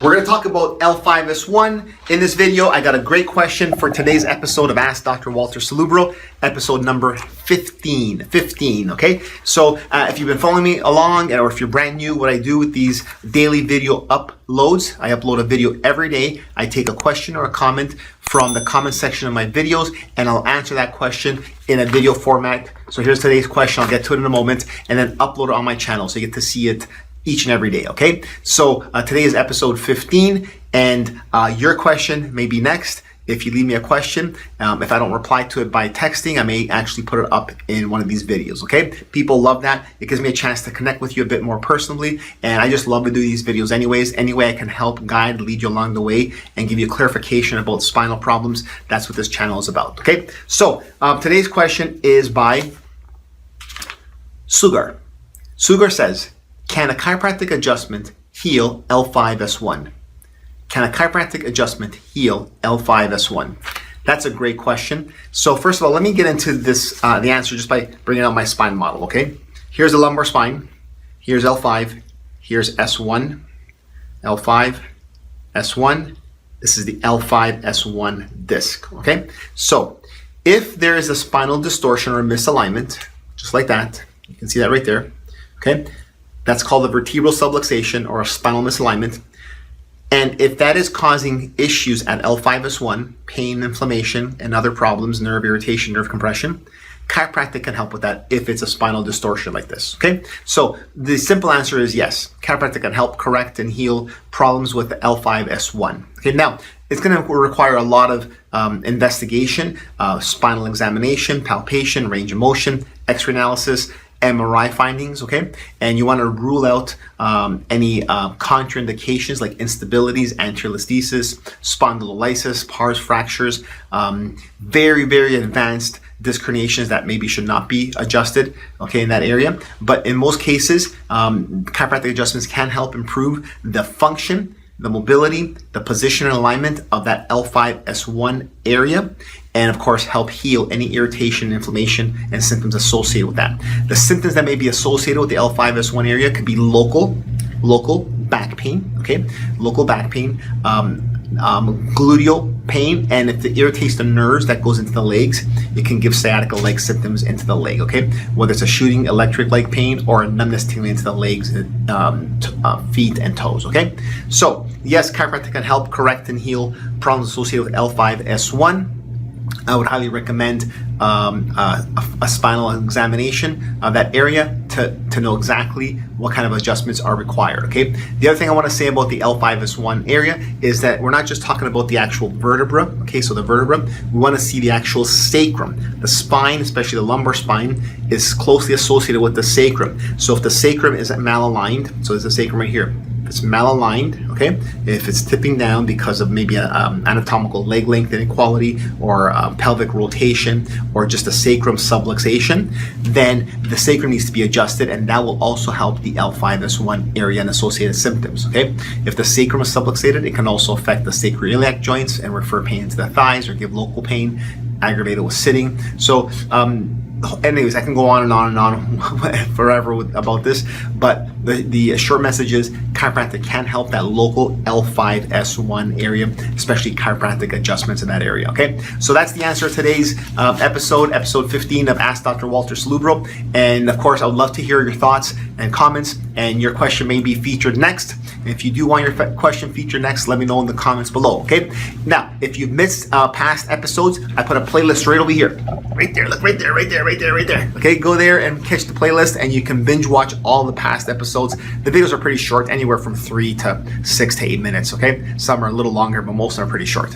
We're going to talk about L5-S1. In this video, I got a great question for today's episode of Ask Dr. Walter Salubro, episode number 15, okay? So if you've been following me along, or if you're brand new, what I do with these daily video uploads, I upload a video every day. I take a question or a comment from the comment section of my videos, and I'll answer that question in a video format. So here's today's question. I'll get to it in a moment, and then upload it on my channel so you get to see it each and every day, okay? So today is episode 15, and your question may be next. If you leave me a question, if I don't reply to it by texting, I may actually put it up in one of these videos, okay? People love that. It gives me a chance to connect with you a bit more personally, and I just love to do these videos anyways. Any way I can help, guide, lead you along the way, and give you clarification about spinal problems, that's what this channel is about, okay? So today's question is by Sugar. Sugar says, can a chiropractic adjustment heal L5-S1? Can a chiropractic adjustment heal L5-S1? That's a great question. So first of all, let me get into this, the answer just by bringing out my spine model, okay? Here's the lumbar spine. Here's L5. Here's S1. L5, S1. This is the L5-S1 disc, okay? So if there is a spinal distortion or misalignment, just like that, you can see that right there, okay? That's called a vertebral subluxation or a spinal misalignment. And if that is causing issues at L5-S1, pain, inflammation, and other problems, nerve irritation, nerve compression, chiropractic can help with that if it's a spinal distortion like this, okay? So the simple answer is yes. Chiropractic can help correct and heal problems with the L5-S1. Okay, now, it's going to require a lot of investigation, spinal examination, palpation, range of motion, X-ray analysis, MRI findings, okay? And you want to rule out any contraindications like instabilities, anterior listhesis, spondylolysis, pars fractures, very, very advanced disc herniations that maybe should not be adjusted, okay, in that area. But in most cases, chiropractic adjustments can help improve the function, the mobility, the position and alignment of that L5-S1 area, and of course help heal any irritation, inflammation, and symptoms associated with that. The symptoms that may be associated with the L5-S1 area could be local back pain, okay? Local back pain, gluteal pain, and if it irritates the nerves that goes into the legs, it can give sciatica-like symptoms into the leg, okay? Whether it's a shooting electric-like pain or a numbness tingling into the legs, feet, and toes, okay? So, yes, chiropractic can help correct and heal problems associated with L5-S1. I would highly recommend a spinal examination of that area to know exactly what kind of adjustments are required, okay? The other thing I want to say about the L5-S1 area is that we're not just talking about the actual vertebra, okay? So the vertebra, we want to see the actual sacrum. The spine, especially the lumbar spine, is closely associated with the sacrum. So if the sacrum is malaligned, so there's the sacrum right here, it's malaligned, okay? If it's tipping down because of maybe an anatomical leg length inequality or pelvic rotation or just a sacrum subluxation, then the sacrum needs to be adjusted, and that will also help the L5-S1 area and associated symptoms, okay? If the sacrum is subluxated, it can also affect the sacroiliac joints and refer pain to the thighs or give local pain, aggravated with sitting. So, anyways, I can go on and on and on forever about this, but the short message is chiropractic can help that local L5-S1 area, especially chiropractic adjustments in that area, okay? So that's the answer to today's episode 15 of Ask Dr. Walter Salubro. And of course, I would love to hear your thoughts and comments, and your question may be featured next. If you do want your question featured next, let me know in the comments below, okay? Now, if you've missed past episodes, I put a playlist right over here. Right there, look, right there. Okay, go there and catch the playlist, and you can binge watch all the past episodes. The videos are pretty short, anywhere from 3 to 6 to 8 minutes, okay? Some are a little longer, but most are pretty short.